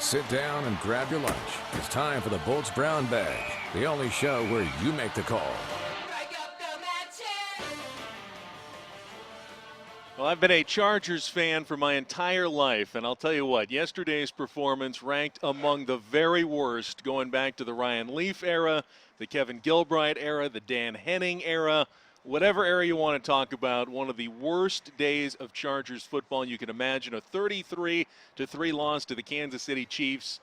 Sit down and grab your lunch. It's time for the Bolts Brown Bag, the only show where you make the call. Well, I've been a Chargers fan for my entire life, and I'll tell you what, yesterday's performance ranked among the very worst, going back to the Ryan Leaf era, the Kevin Gilbride era, the Dan Henning era, whatever era you want to talk about, one of the worst days of Chargers football you can imagine. A 33-3 loss to the Kansas City Chiefs.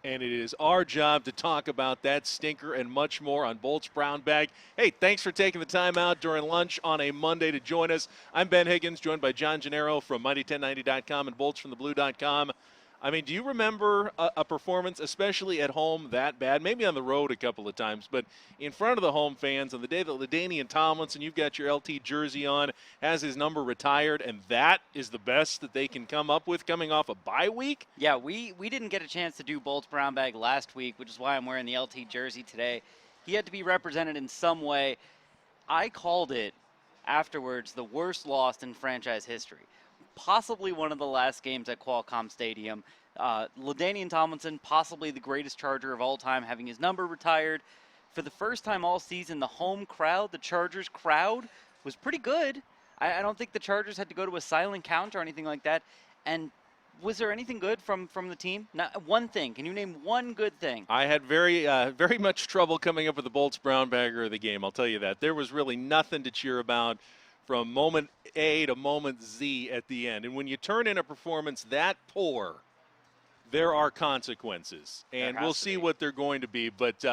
And it is our job to talk about that stinker and much more on Bolts Brown Bag. Hey, thanks for taking the time out during lunch on a Monday to join us. I'm Ben Higgins, joined by John Gennaro from Mighty1090.com and BoltsFromTheBlue.com. I mean, do you remember a performance, especially at home, that bad? Maybe on the road a couple of times, but in front of the home fans on the day that LaDainian Tomlinson, you've got your LT jersey on, has his number retired, and that is the best that they can come up with coming off a bye week? Yeah, we didn't get a chance to do Bolts Brown Bag last week, which is why I'm wearing the LT jersey today. He had to be represented in some way. I called it afterwards the worst loss in franchise history. Possibly one of the last games at Qualcomm Stadium. LaDainian Tomlinson, possibly the greatest Charger of all time, having his number retired. For the first time all season, the home crowd, the Chargers crowd, was pretty good. I don't think the Chargers had to go to a silent count or anything like that. And was there anything good from the team? Not one thing. Can you name one good thing? I had very much trouble coming up with the Bolts Brown Bagger of the game, I'll tell you that. There was really nothing to cheer about from moment A to moment Z at the end. And when you turn in a performance that poor, there are consequences. And we'll see what they're going to be. But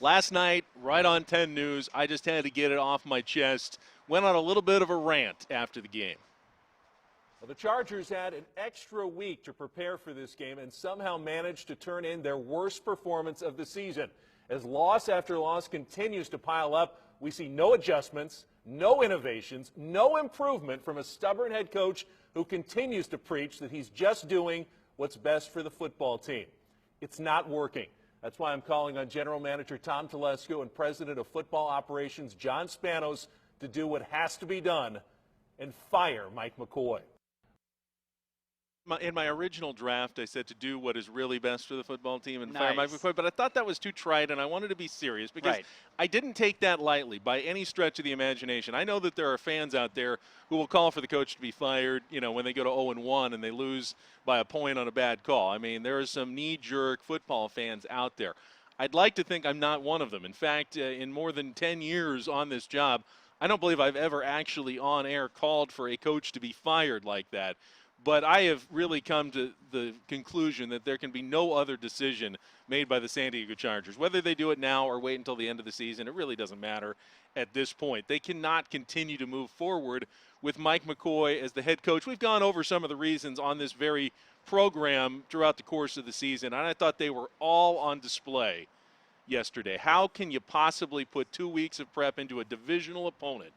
last night, right on 10 News, I just had to get it off my chest. Went on a little bit of a rant after the game. Well, the Chargers had an extra week to prepare for this game and somehow managed to turn in their worst performance of the season. As loss after loss continues to pile up, we see no adjustments, no innovations, no improvement from a stubborn head coach who continues to preach that he's just doing what's best for the football team. It's not working. That's why I'm calling on General Manager Tom Telesco and President of Football Operations John Spanos to do what has to be done and fire Mike McCoy. In my original draft, I said to do what is really best for the football team and Nice. fire Mike McCoy, but I thought that was too trite, and I wanted to be serious because I didn't take that lightly by any stretch of the imagination. I know that there are fans out there who will call for the coach to be fired, you know, when they go to 0-1 and they lose by a point on a bad call. I mean, there are some knee-jerk football fans out there. I'd like to think I'm not one of them. In fact, in more than 10 years on this job, I don't believe I've ever actually on air called for a coach to be fired like that. But I have really come to the conclusion that there can be no other decision made by the San Diego Chargers. Whether they do it now or wait until the end of the season, it really doesn't matter at this point. They cannot continue to move forward with Mike McCoy as the head coach. We've gone over some of the reasons on this very program throughout the course of the season, and I thought they were all on display yesterday. How can you possibly put 2 weeks of prep into a divisional opponent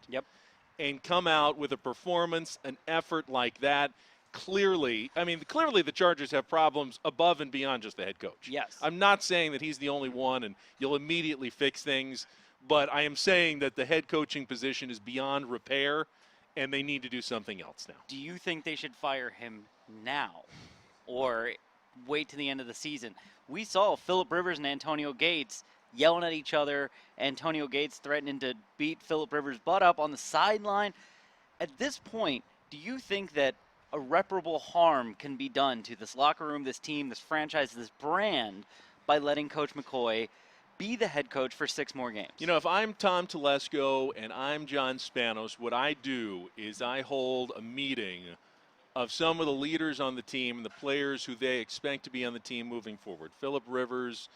and come out with a performance, an effort like that? Clearly the Chargers have problems above and beyond just the head coach. Yes. I'm not saying that he's the only one and you'll immediately fix things, but I am saying that the head coaching position is beyond repair and they need to do something else now. Do you think they should fire him now or wait to the end of the season? We saw Phillip Rivers and Antonio Gates yelling at each other. Antonio Gates threatening to beat Phillip Rivers' butt up on the sideline. At this point, do you think that irreparable harm can be done to this locker room, this team, this franchise, this brand by letting Coach McCoy be the head coach for 6 more games? You know, if I'm Tom Telesco and I'm John Spanos, what I do is I hold a meeting of some of the leaders on the team and the players who they expect to be on the team moving forward. Phillip Rivers,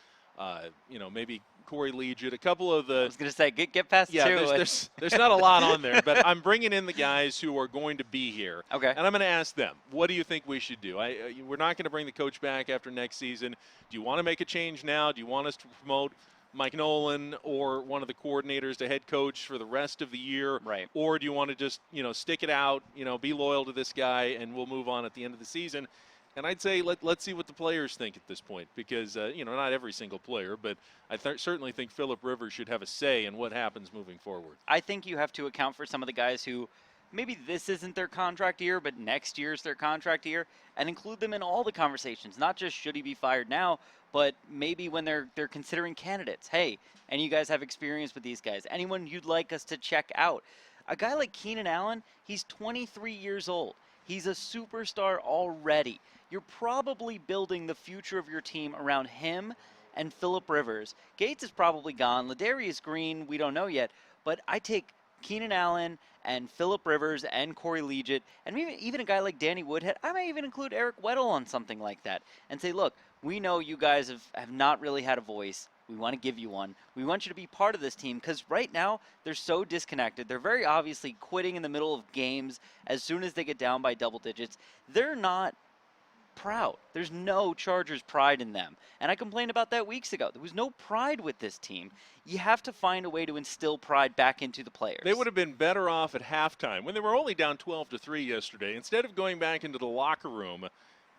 maybe Corey Leggett, a couple of the... I was going to say, get past two. There's not a lot on there, but I'm bringing in the guys who are going to be here. Okay. And I'm going to ask them, what do you think we should do? We're not going to bring the coach back after next season. Do you want to make a change now? Do you want us to promote Mike Nolan or one of the coordinators to head coach for the rest of the year? Right. Or do you want to just, stick it out, be loyal to this guy, and we'll move on at the end of the season? And I'd say let's see what the players think at this point because, not every single player, but I certainly think Phillip Rivers should have a say in what happens moving forward. I think you have to account for some of the guys who maybe this isn't their contract year, but next year's their contract year, and include them in all the conversations, not just should he be fired now, but maybe when they're considering candidates. Hey, and you guys have experience with these guys. Anyone you'd like us to check out? A guy like Keenan Allen, he's 23 years old. He's a superstar already. You're probably building the future of your team around him and Phillip Rivers. Gates is probably gone. Ladarius Green, we don't know yet. But I take Keenan Allen and Phillip Rivers and Corey Liuget, and maybe even a guy like Danny Woodhead. I might even include Eric Weddle on something like that and say, look, we know you guys have not really had a voice. We want to give you one. We want you to be part of this team because right now they're so disconnected. They're very obviously quitting in the middle of games as soon as they get down by double digits. They're not proud. There's no Chargers pride in them. And I complained about that weeks ago. There was no pride with this team. You have to find a way to instill pride back into the players. They would have been better off at halftime when they were only down 12-3 yesterday. Instead of going back into the locker room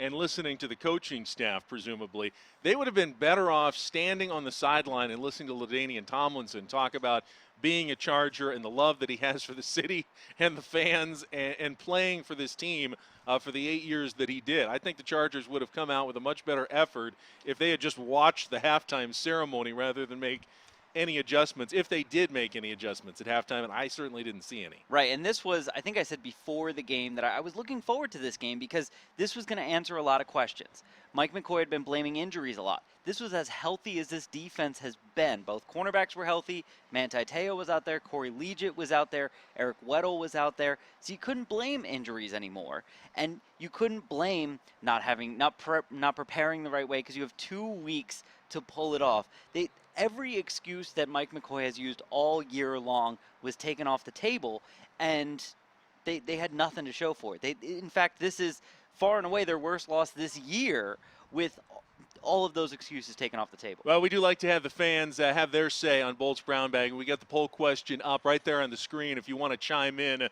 and listening to the coaching staff, presumably, they would have been better off standing on the sideline and listening to LaDainian Tomlinson talk about being a Charger and the love that he has for the city and the fans and playing for this team for the 8 years that he did. I think the Chargers would have come out with a much better effort if they had just watched the halftime ceremony rather than make any adjustments, if they did make any adjustments at halftime, and I certainly didn't see any. Right, and this was, I think I said before the game that I was looking forward to this game because this was going to answer a lot of questions. Mike McCoy had been blaming injuries a lot. This was as healthy as this defense has been. Both cornerbacks were healthy. Manti Te'o was out there. Corey Liuget was out there. Eric Weddle was out there. So you couldn't blame injuries anymore. And you couldn't blame not preparing the right way because you have 2 weeks to pull it off. Every excuse that Mike McCoy has used all year long was taken off the table, and they had nothing to show for it. In fact, this is far and away their worst loss this year with all of those excuses taken off the table. Well, we do like to have the fans have their say on Bolts Brown Bag. We got the poll question up right there on the screen if you want to chime in.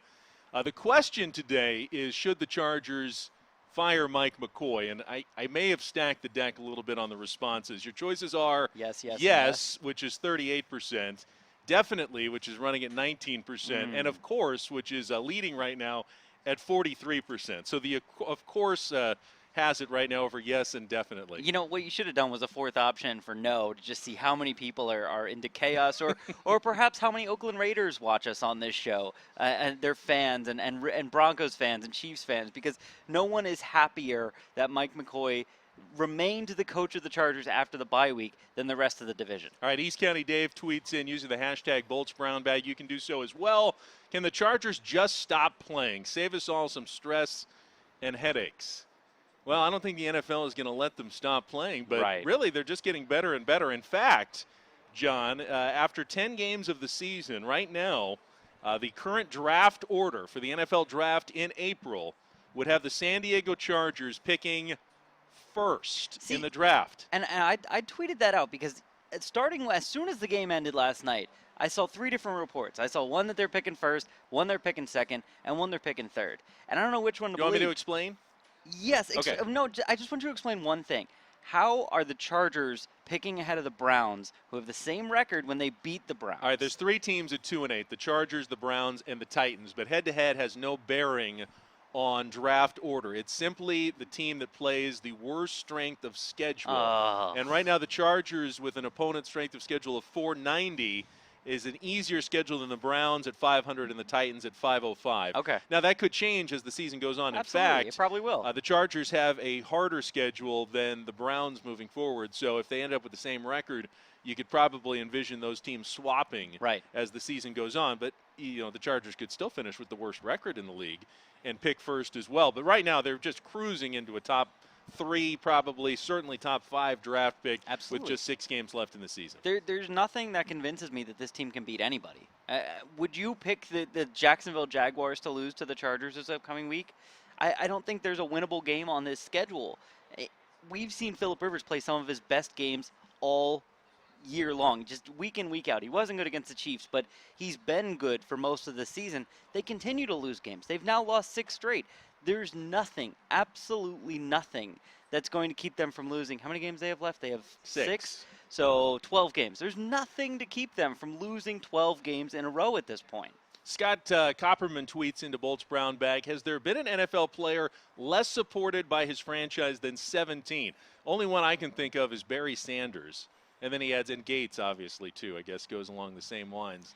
The question today is, should the Chargers fire Mike McCoy? And I may have stacked the deck a little bit on the responses. Your choices are yes, which is 38%, definitely, which is running at 19%, and of course, which is leading right now at 43%. So the of course has it right now over yes and definitely. You know, what you should have done was a fourth option for no to just see how many people are into chaos or perhaps how many Oakland Raiders watch us on this show and their fans and Broncos fans and Chiefs fans, because no one is happier that Mike McCoy remained the coach of the Chargers after the bye week than the rest of the division. All right, East County Dave tweets in using the hashtag BoltsBrownBag. You can do so as well. Can the Chargers just stop playing? Save us all some stress and headaches. Well, I don't think the NFL is going to let them stop playing, but really they're just getting better and better. In fact, John, after 10 games of the season, right now, the current draft order for the NFL draft in April would have the San Diego Chargers picking first in the draft. And I tweeted that out because starting as soon as the game ended last night, I saw 3 different reports. I saw one that they're picking first, one they're picking second, and one they're picking third. And I don't know which one to believe. You want me to explain? Yes. Okay. No, I just want you to explain one thing. How are the Chargers picking ahead of the Browns, who have the same record when they beat the Browns? All right, there's 3 teams at 2-8, the Chargers, the Browns, and the Titans. But head-to-head has no bearing on draft order. It's simply the team that plays the worst strength of schedule. And right now the Chargers, with an opponent strength of schedule of 490, is an easier schedule than the Browns at 500 and the Titans at 505. Okay. Now, that could change as the season goes on. Absolutely. In fact, it probably will. The Chargers have a harder schedule than the Browns moving forward. So if they end up with the same record, you could probably envision those teams swapping as the season goes on. But, you know, the Chargers could still finish with the worst record in the league and pick first as well. But right now they're just cruising into a top 3, probably, certainly top 5 draft pick with just 6 games left in the season. There's nothing that convinces me that this team can beat anybody. Would you pick the Jacksonville Jaguars to lose to the Chargers this upcoming week? I don't think there's a winnable game on this schedule. We've seen Phillip Rivers play some of his best games all year long, just week in, week out. He wasn't good against the Chiefs, but he's been good for most of the season. They continue to lose games. They've now lost 6 straight. There's nothing, absolutely nothing, that's going to keep them from losing. How many games they have left? They have 6? So 12 games. There's nothing to keep them from losing 12 games in a row at this point. Scott Copperman tweets into Bolt's Brown Bag, has there been an NFL player less supported by his franchise than 17? Only one I can think of is Barry Sanders. And then he adds in Gates, obviously, too, I guess goes along the same lines.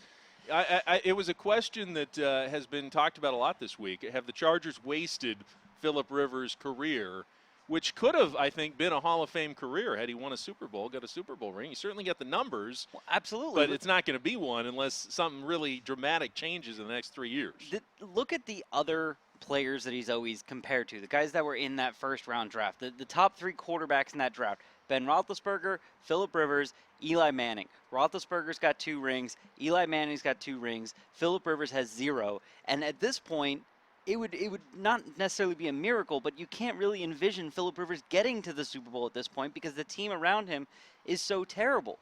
It was a question that has been talked about a lot this week. Have the Chargers wasted Phillip Rivers' career, which could have, I think, been a Hall of Fame career had he won a Super Bowl, got a Super Bowl ring. He certainly got the numbers. Well, absolutely. But it's not going to be one unless something really dramatic changes in the next 3 years. Look at the other players that he's always compared to, the guys that were in that first-round draft, the top 3 quarterbacks in that draft. Ben Roethlisberger, Phillip Rivers, Eli Manning. Roethlisberger's got 2 rings. Eli Manning's got 2 rings. Phillip Rivers has 0. And at this point, it would not necessarily be a miracle, but you can't really envision Phillip Rivers getting to the Super Bowl at this point because the team around him is so terrible.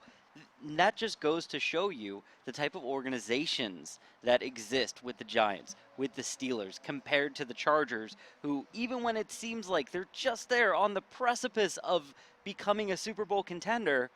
And that just goes to show you the type of organizations that exist with the Giants, with the Steelers, compared to the Chargers, who, even when it seems like they're just there on the precipice of becoming a Super Bowl contender,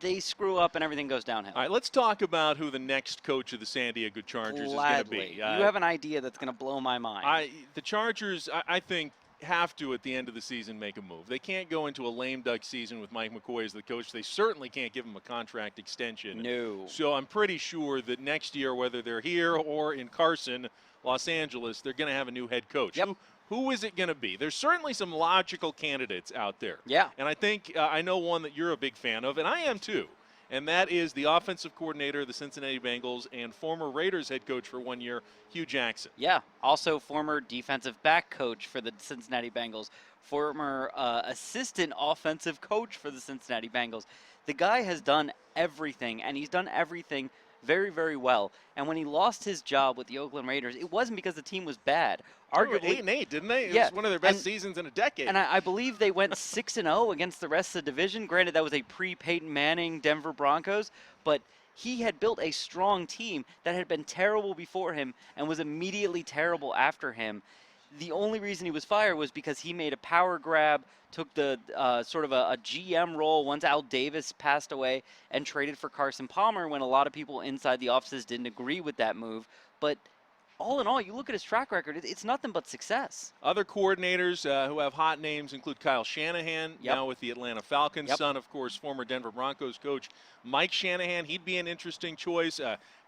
they screw up and everything goes downhill. All right, let's talk about who the next coach of the San Diego Chargers is going to be. You have an idea that's going to blow my mind. The Chargers, I think, have to, at the end of the season, make a move. They can't go into a lame duck season with Mike McCoy as the coach. They certainly can't give him a contract extension. No. So I'm pretty sure that next year, whether they're here or in Carson, Los Angeles, they're going to have a new head coach. Yep. Who is it going to be? There's certainly some logical candidates out there. Yeah. And I think I know one that you're a big fan of, and I am too. And that is the offensive coordinator of the Cincinnati Bengals and former Raiders head coach for 1 year, Hugh Jackson. Yeah, also former defensive back coach for the Cincinnati Bengals, former assistant offensive coach for the Cincinnati Bengals. The guy has done everything, and he's done everything very, very well. And when he lost his job with the Oakland Raiders, it wasn't because the team was bad. Arguably 8-8, didn't they? It was one of their best seasons in a decade. And I believe they went 6-0 against the rest of the division. Granted, that was a pre-Peyton Manning Denver Broncos, but he had built a strong team that had been terrible before him and was immediately terrible after him. The only reason he was fired was because he made a power grab, took the sort of a GM role once Al Davis passed away, and traded for Carson Palmer when a lot of people inside the offices didn't agree with that move. But all in all, you look at his track record, it's nothing but success. Other coordinators who have hot names include Kyle Shanahan, now with the Atlanta Falcons, son, of course, former Denver Broncos coach Mike Shanahan. He'd be an interesting choice.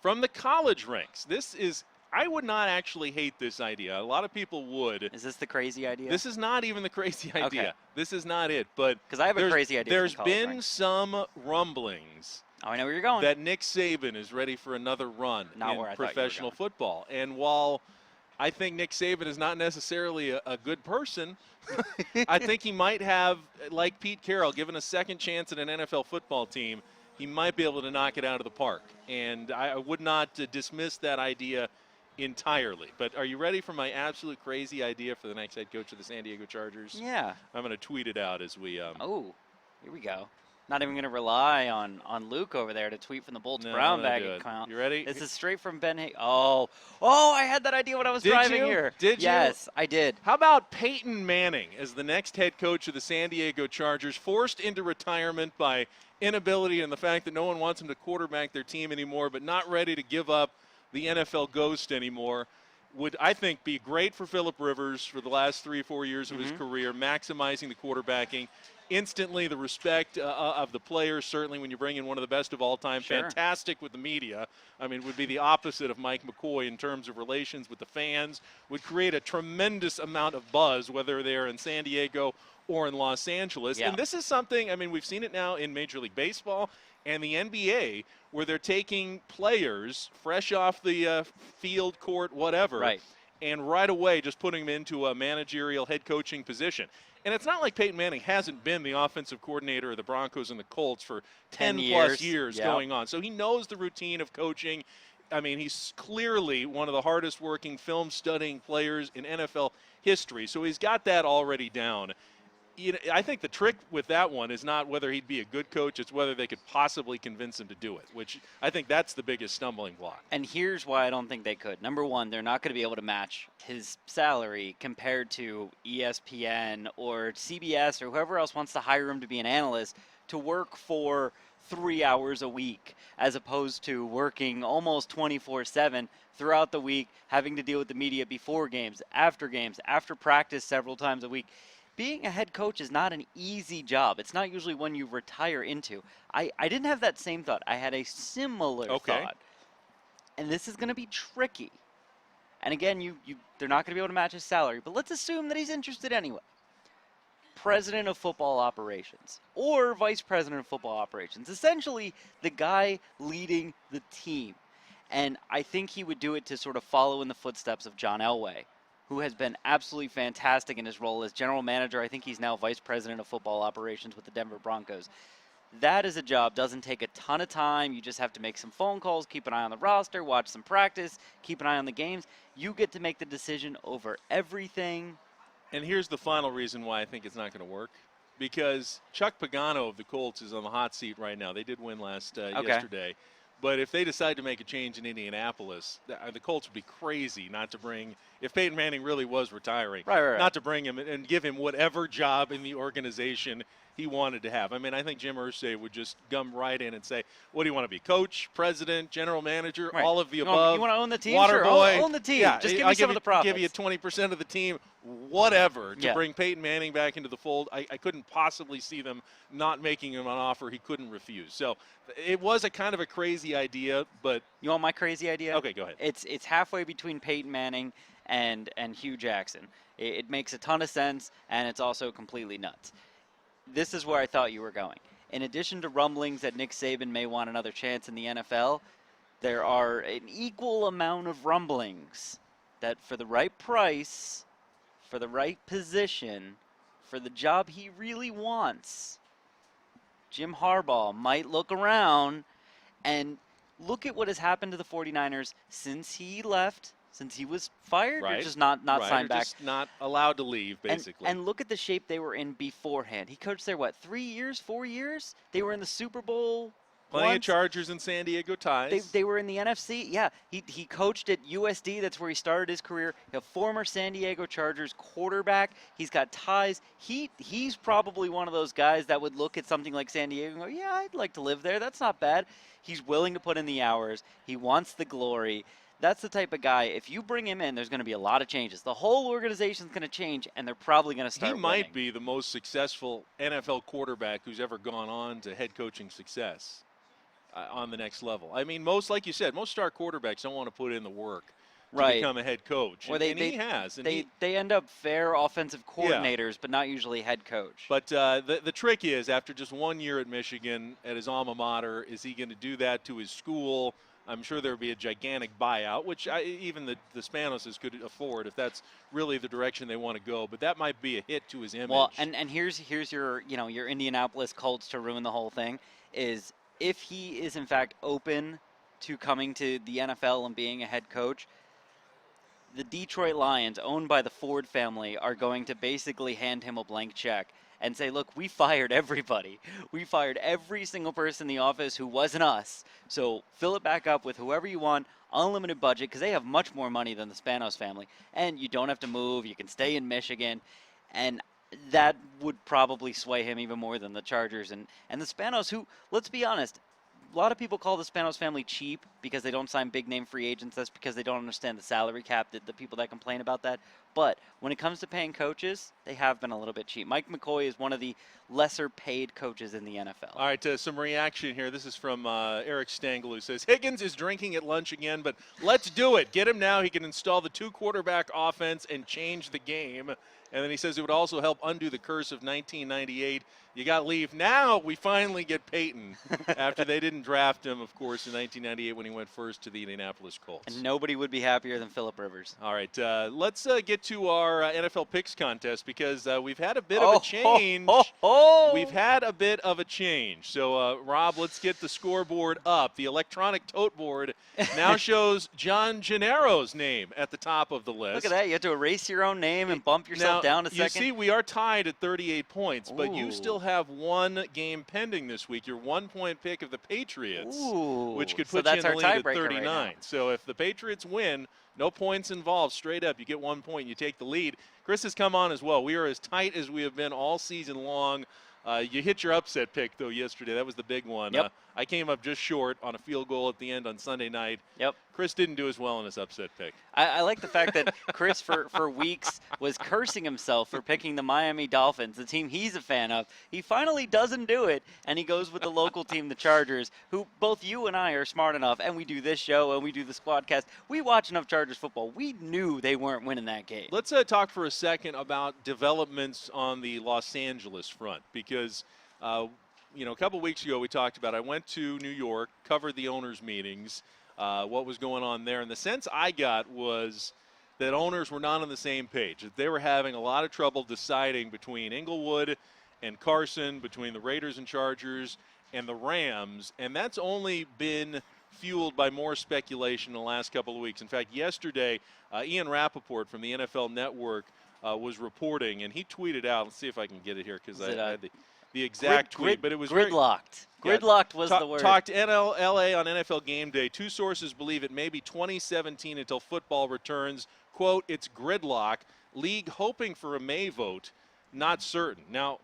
From the college ranks, this is, I would not actually hate this idea. A lot of people would. Is this the crazy idea? This is not even the crazy idea. Okay. This is not it. But because I have a crazy idea. There's been some rumblings. Oh, I know where you're going. That Nick Saban is ready for another run in professional football. And while I think Nick Saban is not necessarily a good person, I think he might have, like Pete Carroll, given a second chance at an NFL football team, he might be able to knock it out of the park. And I would not dismiss that idea entirely. But are you ready for my absolute crazy idea for the next head coach of the San Diego Chargers? Yeah. I'm going to tweet it out as we oh, here we go. Not even going to rely on Luke over there to tweet from the Bolts Brown Bag account. You ready? This is straight from Ben Hay. Oh, I had that idea when I was driving here. Did you? Yes, I did. How about Peyton Manning as the next head coach of the San Diego Chargers, forced into retirement by inability and the fact that no one wants him to quarterback their team anymore, but not ready to give up the NFL ghost anymore? Would, I think, be great for Phillip Rivers for the last 3 or 4 years of his career, maximizing the quarterbacking. Instantly, the respect of the players, certainly when you bring in one of the best of all time, fantastic with the media. I mean, would be the opposite of Mike McCoy in terms of relations with the fans, would create a tremendous amount of buzz, whether they're in San Diego or in Los Angeles. And this is something, I mean, we've seen it now in Major League Baseball and the NBA, where they're taking players fresh off the field, court, whatever, and right away just putting them into a managerial head coaching position. And it's not like Peyton Manning hasn't been the offensive coordinator of the Broncos and the Colts for 10-plus years going on. So he knows the routine of coaching. I mean, he's clearly one of the hardest-working, film-studying players in NFL history. So he's got that already down. You know, I think the trick with that one is not whether he'd be a good coach, it's whether they could possibly convince him to do it, which I think that's the biggest stumbling block. And here's why I don't think they could. Number one, they're not going to be able to match his salary compared to ESPN or CBS or whoever else wants to hire him to be an analyst to work for 3 hours a week as opposed to working almost 24/7 throughout the week, having to deal with the media before games, after practice several times a week. Being a head coach is not an easy job. It's not usually one you retire into. I didn't have that same thought. I had a similar thought. And this is going to be tricky. And again, they're not going to be able to match his salary, but let's assume that he's interested anyway. President of football operations or vice president of football operations, essentially the guy leading the team. And I think he would do it to sort of follow in the footsteps of John Elway, who has been absolutely fantastic in his role as general manager. I think he's now vice president of football operations with the Denver Broncos. That is a job, doesn't take a ton of time. You just have to make some phone calls, keep an eye on the roster, watch some practice, keep an eye on the games. You get to make the decision over everything. And here's the final reason why I think it's not going to work. Because Chuck Pagano of the Colts is on the hot seat right now. They did win yesterday. But if they decide to make a change in Indianapolis, the Colts would be crazy not to bring, if Peyton Manning really was retiring, not to bring him and give him whatever job in the organization he wanted to have. I mean, I think Jim Irsay would just come right in and say, what do you want to be, coach, president, general manager, all of the above? You want to own the team? Water sure, boy. own the team. Yeah, just give me some of the profits. Give you 20% of the team, whatever, to bring Peyton Manning back into the fold. I couldn't possibly see them not making him an offer he couldn't refuse. So it was a kind of a crazy idea, but... You want my crazy idea? Okay, go ahead. It's halfway between Peyton Manning and Hugh Jackson. It makes a ton of sense, and it's also completely nuts. This is where I thought you were going. In addition to rumblings that Nick Saban may want another chance in the NFL, there are an equal amount of rumblings that for the right price, for the right position, for the job he really wants, Jim Harbaugh might look around and look at what has happened to the 49ers since he left, since he was fired, or just not signed back. Just not allowed to leave, basically. And look at the shape they were in beforehand. He coached there, 3 years, 4 years? They were in the Super Bowl. Playing Chargers and San Diego Ties. They were in the NFC. Yeah, he coached at USD. That's where he started his career. A former San Diego Chargers quarterback. He's got ties. He's probably one of those guys that would look at something like San Diego and go, yeah, I'd like to live there. That's not bad. He's willing to put in the hours. He wants the glory. That's the type of guy, if you bring him in, there's going to be a lot of changes. The whole organization's going to change, and they're probably going to start winning. He might be the most successful NFL quarterback who's ever gone on to head coaching success on the next level. I mean, like you said, most star quarterbacks don't want to put in the work to become a head coach. Well, he has. And they end up fair offensive coordinators, but not usually head coach. But the trick is, after just 1 year at Michigan, at his alma mater, is he going to do that to his school? I'm sure there would be a gigantic buyout, which even the Spanoses could afford if that's really the direction they want to go. But that might be a hit to his image. Well, and here's your your Indianapolis Colts to ruin the whole thing is if he is in fact open to coming to the NFL and being a head coach. The Detroit Lions, owned by the Ford family, are going to basically hand him a blank check and say, look, we fired everybody. We fired every single person in the office who wasn't us. So fill it back up with whoever you want, unlimited budget, because they have much more money than the Spanos family. And you don't have to move. You can stay in Michigan. And that would probably sway him even more than the Chargers. And the Spanos, who, let's be honest, a lot of people call the Spanos family cheap because they don't sign big-name free agents. That's because they don't understand the salary cap, the people that complain about that. But when it comes to paying coaches, they have been a little bit cheap. Mike McCoy is one of the lesser-paid coaches in the NFL. All right, some reaction here. This is from Eric Stengel, who says, Higgins is drinking at lunch again, but let's do it. Get him now. He can install the two-quarterback offense and change the game. And then he says it would also help undo the curse of 1998. You got to leave. Now we finally get Peyton after they didn't draft him, of course, in 1998 when he went first to the Indianapolis Colts. And nobody would be happier than Phillip Rivers. All right, let's get to our NFL picks contest because we've had a bit of a change. We've had a bit of a change. So, Rob, let's get the scoreboard up. The electronic tote board now shows John Gennaro's name at the top of the list. Look at that. You have to erase your own name and bump yourself down a second. You see, we are tied at 38 points, but you still have one game pending this week. Your 1 point pick of the Patriots, which could put you in the lead at 39. Right, so if the Patriots win, no points involved, straight up, you get 1 point, you take the lead. Chris has come on as well. We are as tight as we have been all season long. You hit your upset pick, though, yesterday. That was the big one. Yep. I came up just short on a field goal at the end on Sunday night. Yep. Chris didn't do as well in his upset pick. I like the fact that Chris, for weeks, was cursing himself for picking the Miami Dolphins, the team he's a fan of. He finally doesn't do it, and he goes with the local team, the Chargers, who both you and I are smart enough, and we do this show and we do the Squadcast. We watch enough Chargers football. We knew they weren't winning that game. Let's talk for a second about developments on the Los Angeles front, because a couple weeks ago we talked about, I went to New York, covered the owners' meetings, what was going on there. And the sense I got was that owners were not on the same page, that they were having a lot of trouble deciding between Inglewood and Carson, between the Raiders and Chargers and the Rams. And that's only been fueled by more speculation in the last couple of weeks. In fact, yesterday, Ian Rappaport from the NFL Network was reporting, and he tweeted out, let's see if I can get it here because I had the exact tweet, but it was gridlocked. Gridlocked was the word. Talked LA on NFL Game Day. Two sources believe it may be 2017 until football returns. Quote, it's gridlock. League hoping for a May vote, not certain. Now,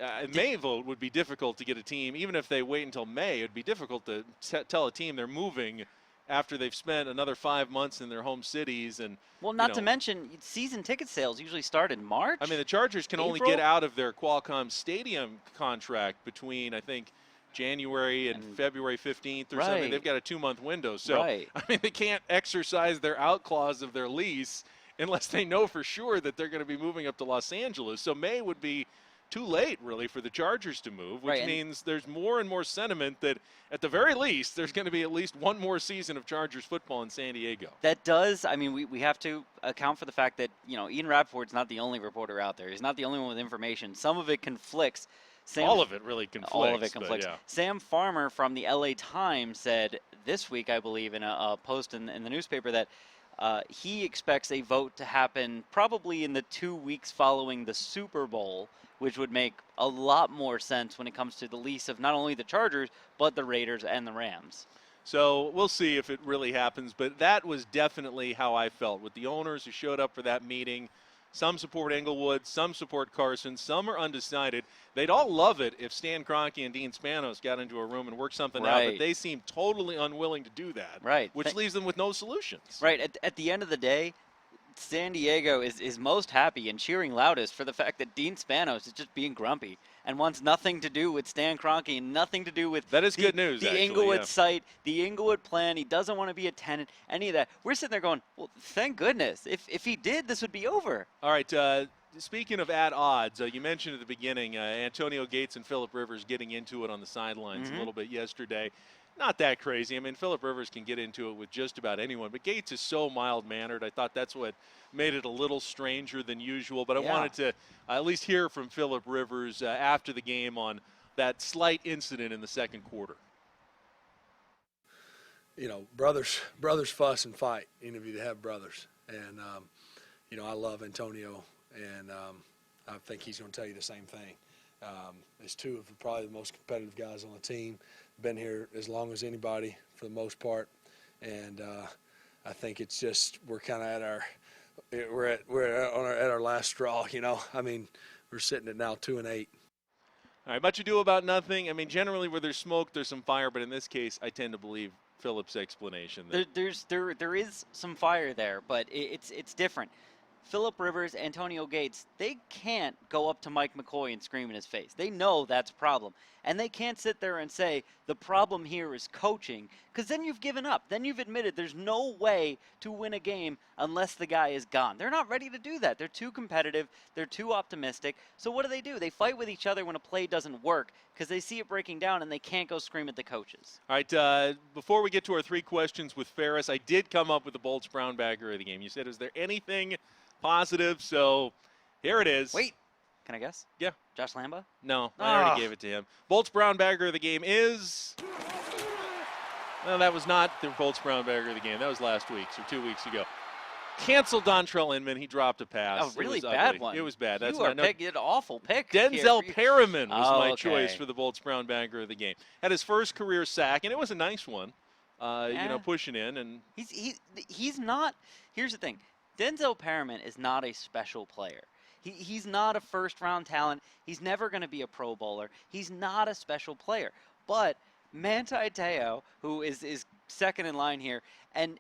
a May vote would be difficult to get a team. Even if they wait until May, it would be difficult to tell a team they're moving after they've spent another 5 months in their home cities. And well, not to mention, season ticket sales usually start in March. I mean, the Chargers can only get out of their Qualcomm Stadium contract between, I think, January and February 15th or something. They've got a 2-month window. So, I mean, they can't exercise their out clause of their lease unless they know for sure that they're going to be moving up to Los Angeles. So May would be too late, really, for the Chargers to move, which means there's more and more sentiment that, at the very least, there's going to be at least one more season of Chargers football in San Diego. That does, I mean, we have to account for the fact that, Ian Rappaport's not the only reporter out there. He's not the only one with information. Some of it conflicts. All of it really conflicts. All of it conflicts. Yeah. Sam Farmer from the LA Times said this week, I believe, in a post in the newspaper that he expects a vote to happen probably in the 2 weeks following the Super Bowl, which would make a lot more sense when it comes to the lease of not only the Chargers, but the Raiders and the Rams. So we'll see if it really happens, but that was definitely how I felt with the owners who showed up for that meeting. Some support Inglewood, some support Carson, some are undecided. They'd all love it if Stan Kroenke and Dean Spanos got into a room and worked something out, but they seem totally unwilling to do that, which leaves them with no solutions. Right. At the end of the day, San Diego is most happy and cheering loudest for the fact that Dean Spanos is just being grumpy and wants nothing to do with Stan Kroenke and nothing to do with good news, the Inglewood site, the Inglewood plan. He doesn't want to be a tenant, any of that. We're sitting there going, well, thank goodness. If he did, this would be over. All right, speaking of at odds, you mentioned at the beginning Antonio Gates and Phillip Rivers getting into it on the sidelines a little bit yesterday. Not that crazy. I mean, Phillip Rivers can get into it with just about anyone, but Gates is so mild-mannered. I thought that's what made it a little stranger than usual. But I wanted to at least hear from Phillip Rivers after the game on that slight incident in the second quarter. Brothers fuss and fight, any of you that have brothers. And, I love Antonio, and I think he's going to tell you the same thing. There's two of probably the most competitive guys on the team. Been here as long as anybody for the most part, and I think it's just we're kind of at our last straw. I mean, we're sitting at now 2-8. All right, much ado about nothing. I mean, generally where there's smoke, there's some fire, but in this case, I tend to believe Phillip's explanation. There is some fire there, but it's different. Phillip Rivers, Antonio Gates, they can't go up to Mike McCoy and scream in his face. They know that's a problem. And they can't sit there and say, the problem here is coaching, because then you've given up. Then you've admitted there's no way to win a game unless the guy is gone. They're not ready to do that. They're too competitive. They're too optimistic. So what do? They fight with each other when a play doesn't work because they see it breaking down and they can't go scream at the coaches. All right, before we get to our 3 questions with Ferris, I did come up with the Bolts Brown bagger of the game. You said, is there anything positive? So here it is. Wait, can I guess? Yeah. Josh Lamba? No, I already gave it to him. Bolts Brown bagger of the game is... No, that was not the Bolts Brown bagger of the game. That was last week's or 2 weeks ago. Canceled Dontrell Inman. He dropped a pass. A really bad one. It was bad. That's an awful pick. Denzel Perriman was my choice for the Bolts Brown bagger of the game. Had his first career sack, and it was a nice one. Pushing in, and he's not. Here's the thing. Denzel Perriman is not a special player. He's not a first-round talent. He's never going to be a Pro Bowler. He's not a special player. But Manti Te'o, who is second in line here, and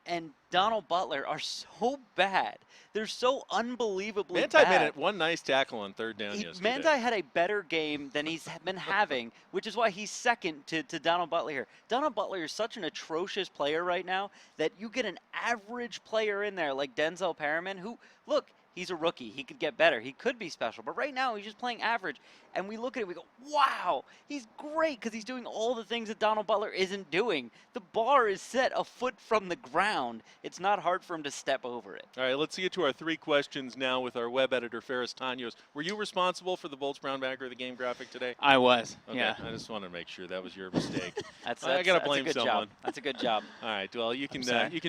Donald Butler are so bad. They're so unbelievably Manti bad. made one nice tackle on third down yesterday. Manti had a better game than he's been having, which is why he's second to Donald Butler here. Donald Butler is such an atrocious player right now that you get an average player in there like Denzel Perriman, who, look, he's a rookie. He could get better. He could be special. But right now, he's just playing average. And we look at it, we go, wow, he's great because he's doing all the things that Donald Butler isn't doing. The bar is set a foot from the ground. It's not hard for him to step over it. All right, let's get to our 3 questions now with our web editor, Ferris Tanyos. Were you responsible for the Bolts Brown Bag or the game graphic today? I was, Okay, yeah. I just wanted to make sure that was your mistake. I got to blame a good someone. Job. That's a good job. All right, well, you can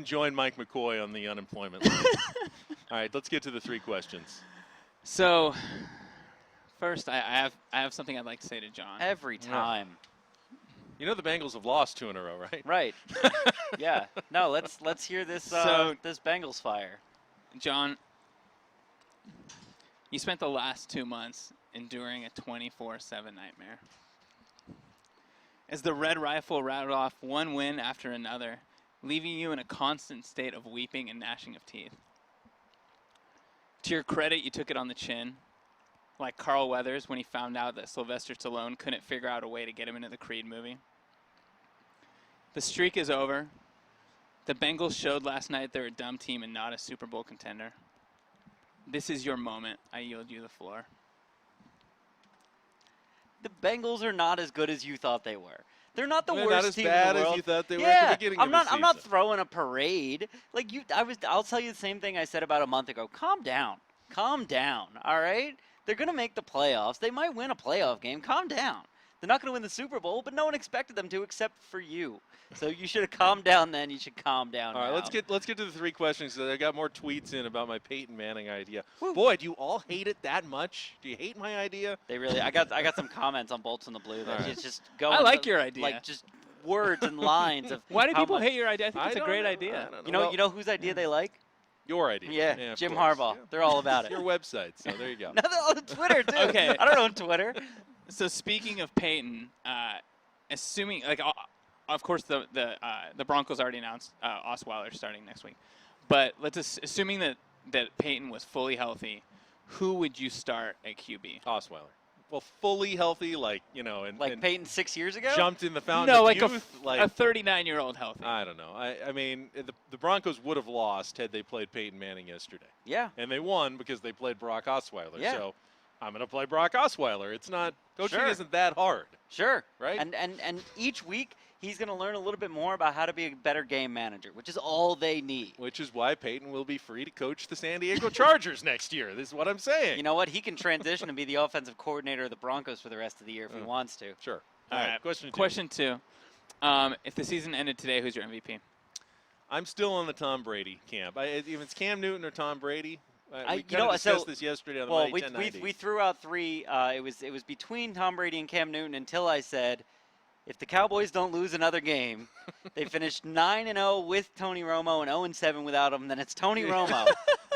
join Mike McCoy on the unemployment line. All right, let's get to the 3 questions. So, first, I have something I'd like to say to John. Every time. You know the Bengals have lost 2 in a row, right? Right. Yeah. No, let's hear this this Bengals fire. John, you spent the last 2 months enduring a 24/7 nightmare. As the Red Rifle rattled off one win after another, leaving you in a constant state of weeping and gnashing of teeth. To your credit, you took it on the chin, like Carl Weathers when he found out that Sylvester Stallone couldn't figure out a way to get him into the Creed movie. The streak is over. The Bengals showed last night they're a dumb team and not a Super Bowl contender. This is your moment. I yield you the floor. The Bengals are not as good as you thought they were. They're not the They're worst not as team bad in the as world. you thought they were yeah, at the beginning of the I'm not season. throwing a parade. Like I'll tell you the same thing I said about a month ago. Calm down. Calm down. All right? They're going to make the playoffs. They might win a playoff game. Calm down. They're not going to win the Super Bowl, but no one expected them to except for you. So you should have calmed down then. You should calm down All right, now. let's get to the 3 questions. I got more tweets in about my Peyton Manning idea. Woo. Boy, do you all hate it that much? Do you hate my idea? They really. I got some comments on Bolts in the Blue that All right. it's just going. I like your idea. Like just words and lines of. Why do how people much- hate your idea? I think it's a don't great know. idea. I don't You know, Well, you know whose idea they like? your idea. Yeah, of Jim course. Harbaugh. Yeah. They're all about it. Your website, so there you go. No, they're on Twitter too. Okay. I don't own Twitter. So speaking of Peyton, assuming of course the Broncos already announced Osweiler starting next week, but assuming that Peyton was fully healthy, who would you start at QB? Osweiler. Well, fully healthy, and Peyton 6 years ago. jumped in the fountain No, of like youth. a 39-year-old healthy. I don't know. I mean, the Broncos would have lost had they played Peyton Manning yesterday. Yeah. And they won because they played Brock Osweiler. Yeah. So I'm going to play Brock Osweiler. It's not coaching Sure. isn't that hard. Sure. Right? And each week he's going to learn a little bit more about how to be a better game manager, which is all they need. Which is why Peyton will be free to coach the San Diego Chargers next year. This is what I'm saying. You know what? He can transition and be the offensive coordinator of the Broncos for the rest of the year if he wants to. Sure. All All right. right. Question 2. Question 2. If the season ended today, who's your MVP? I'm still on the Tom Brady camp. If it's Cam Newton or Tom Brady, we you kind know of what, discussed so- this yesterday on the Well, Mighty 1090. we threw out 3. It was between Tom Brady and Cam Newton until I said, if the Cowboys don't lose another game, they finished 9-0 with Tony Romo and 0-7 without him, then it's Tony Romo.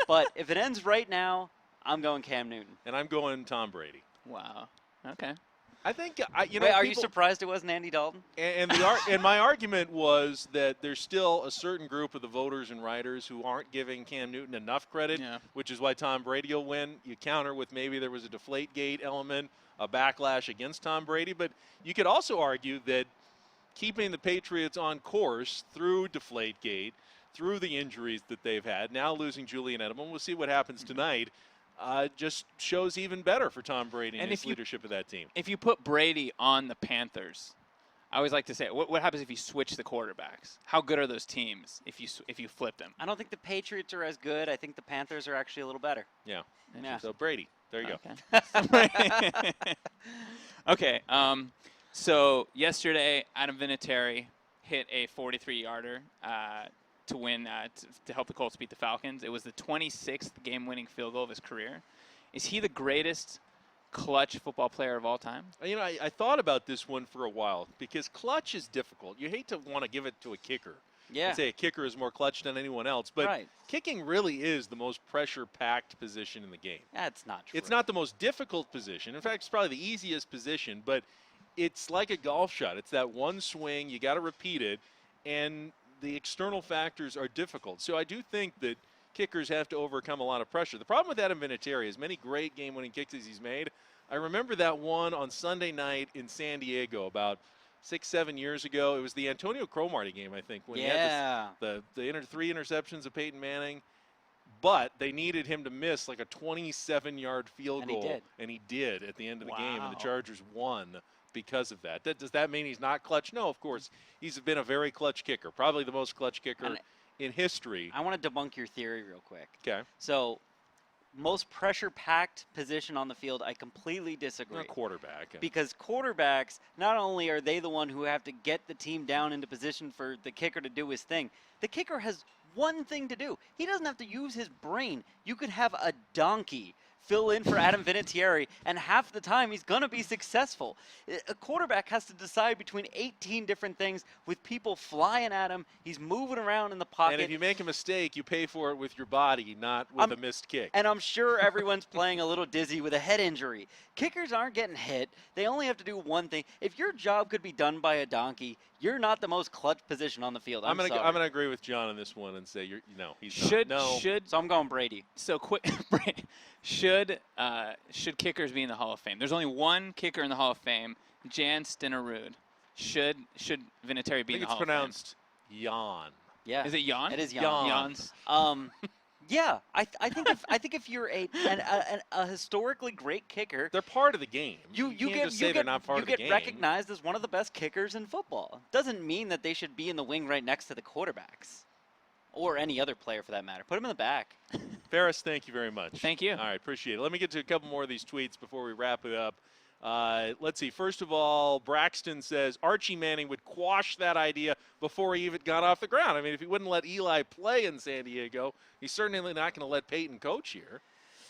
But if it ends right now, I'm going Cam Newton. And I'm going Tom Brady. Wow. Okay. I think Wait, are you surprised it wasn't Andy Dalton? And my argument was that there's still a certain group of the voters and writers who aren't giving Cam Newton enough credit, Yeah. which is why Tom Brady will win. You counter with maybe there was a Deflategate element, a backlash against Tom Brady, but you could also argue that keeping the Patriots on course through Deflategate, through the injuries that they've had, now losing Julian Edelman, we'll see what happens tonight, just shows even better for Tom Brady and his leadership of that team. If you put Brady on the Panthers, I always like to say, what happens if you switch the quarterbacks? How good are those teams if you flip them? I don't think the Patriots are as good. I think the Panthers are actually a little better. Yeah. Yeah. So Brady, there you go. Okay. Okay. So yesterday, Adam Vinatieri hit a 43-yarder to win to help the Colts beat the Falcons. It was the 26th game-winning field goal of his career. Is he the greatest clutch football player of all time? You know, I thought about this one for a while because clutch is difficult. You hate to want to give it to a kicker Yeah. I'd say a kicker is more clutch than anyone else. But Right. kicking really is the most pressure-packed position in the game. That's not true. It's not the most difficult position. In fact, it's probably the easiest position, but it's like a golf shot. It's that one swing. You got to repeat it, and the external factors are difficult. So I do think that kickers have to overcome a lot of pressure. The problem with Adam Vinatieri, as many great game-winning kicks as he's made, I remember that one on Sunday night in San Diego about 6-7 years ago. It was the Antonio Cromartie game, I think, when he had the 3 interceptions of Peyton Manning. But they needed him to miss like a 27-yard field goal, and he did at the end of the game, and the Chargers won because of that. Does that mean he's not clutch? No, of course. He's been a very clutch kicker, probably the most clutch kicker in history. I want to debunk your theory real quick. Okay. So, most pressure-packed position on the field, I completely disagree. Not quarterback. Because quarterbacks, not only are they the one who have to get the team down into position for the kicker to do his thing, the kicker has one thing to do. He doesn't have to use his brain. You could have a donkey fill in for Adam Vinatieri, and half the time he's going to be successful. A quarterback has to decide between 18 different things with people flying at him. He's moving around in the pocket. And if you make a mistake, you pay for it with your body, not with a missed kick. And I'm sure everyone's playing a little dizzy with a head injury. Kickers aren't getting hit. They only have to do one thing. If your job could be done by a donkey, you're not the most clutch position on the field. I'm going to agree with John on this one and say he's not. So I'm going Brady. So quick, should kickers be in the Hall of Fame? There's only one kicker in the Hall of Fame, Jan Stenerud. Should Vinatieri be in the Hall of Fame? It's pronounced Jan. Yeah. Is it Jan? It is Jan. Jan's. Yeah, I think if you're a historically great kicker, they're part of the game. You get recognized as one of the best kickers in football. Doesn't mean that they should be in the wing right next to the quarterbacks, or any other player for that matter. Put them in the back. Ferris, thank you very much. Thank you. All right, appreciate it. Let me get to a couple more of these tweets before we wrap it up. Let's see. First of all, Braxton says Archie Manning would quash that idea before he even got off the ground. I mean, if he wouldn't let Eli play in San Diego, he's certainly not going to let Peyton coach here.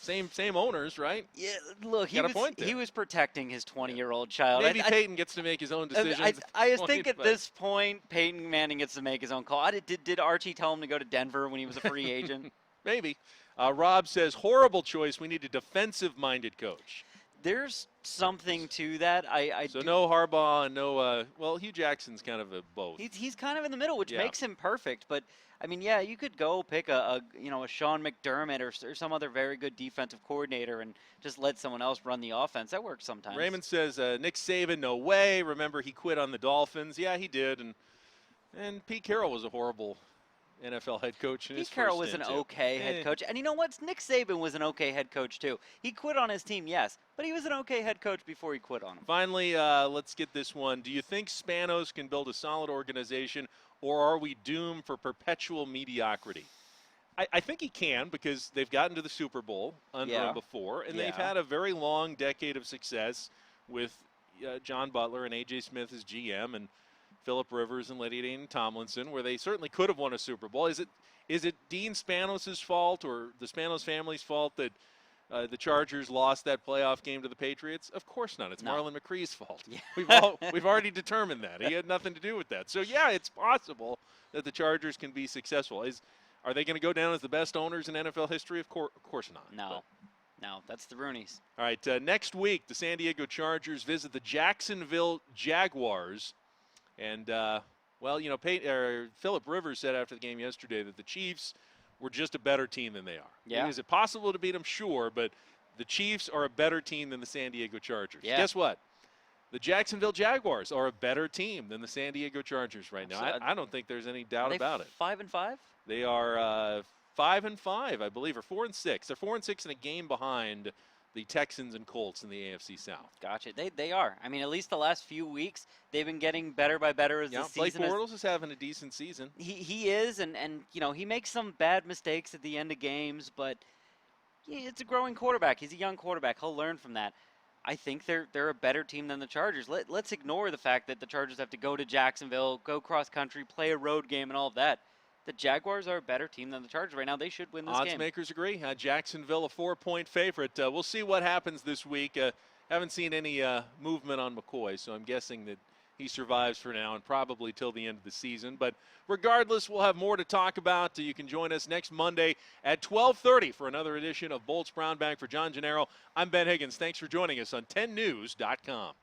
Same owners, right? Yeah, look, he was protecting his 20-year-old child. Maybe Peyton gets to make his own decisions. I think at this point, Peyton Manning gets to make his own call. Did Archie tell him to go to Denver when he was a free agent? Maybe. Rob says, horrible choice. We need a defensive-minded coach. There's something to that. No Harbaugh and no Hugh Jackson's kind of a both. He's kind of in the middle, which makes him perfect. But I mean, yeah, you could go pick a Sean McDermott or some other very good defensive coordinator and just let someone else run the offense. That works sometimes. Raymond says Nick Saban, no way. Remember, he quit on the Dolphins. Yeah, he did. And Pete Carroll was a horrible NFL head coach in his Pete Carroll first was an stint, too. okay head coach. And you know what? Nick Saban was an okay head coach, too. He quit on his team, yes, but he was an okay head coach before he quit on him. Finally, let's get this one. Do you think Spanos can build a solid organization, or are we doomed for perpetual mediocrity? I think he can, because they've gotten to the Super Bowl under him before, and they've had a very long decade of success with John Butler and A.J. Smith as GM and Phillip Rivers and Ladainian Tomlinson, where they certainly could have won a Super Bowl. Is it Dean Spanos' fault or the Spanos family's fault that the Chargers lost that playoff game to the Patriots? Of course not. It's Marlon McCree's fault. Yeah. We've already determined that. He had nothing to do with that. So, yeah, it's possible that the Chargers can be successful. Are they going to go down as the best owners in NFL history? Of course not. No, that's the Rooneys. All right, next week, the San Diego Chargers visit the Jacksonville Jaguars. And, Phillip Rivers said after the game yesterday that the Chiefs were just a better team than they are. Yeah. Is it possible to beat them? Sure, but the Chiefs are a better team than the San Diego Chargers. Yeah. Guess what? The Jacksonville Jaguars are a better team than the San Diego Chargers right now. I don't think there's any doubt about it. 5-5? They are 5-5, I believe, or 4-6. They're 4-6 in a game behind the Texans and Colts in the AFC South. Gotcha. They are. I mean, at least the last few weeks, they've been getting better by better as the season. Blake Bortles is having a decent season. He is, and he makes some bad mistakes at the end of games, but it's a growing quarterback. He's a young quarterback. He'll learn from that. I think they're a better team than the Chargers. Let's ignore the fact that the Chargers have to go to Jacksonville, go cross country, play a road game, and all of that. The Jaguars are a better team than the Chargers right now. They should win this game. Odds makers agree. Jacksonville a 4-point favorite. We'll see what happens this week. Haven't seen any movement on McCoy, so I'm guessing that he survives for now and probably till the end of the season. But regardless, we'll have more to talk about. You can join us next Monday at 12:30 for another edition of Bolts Brown Bag. For John Gennaro, I'm Ben Higgins. Thanks for joining us on 10news.com.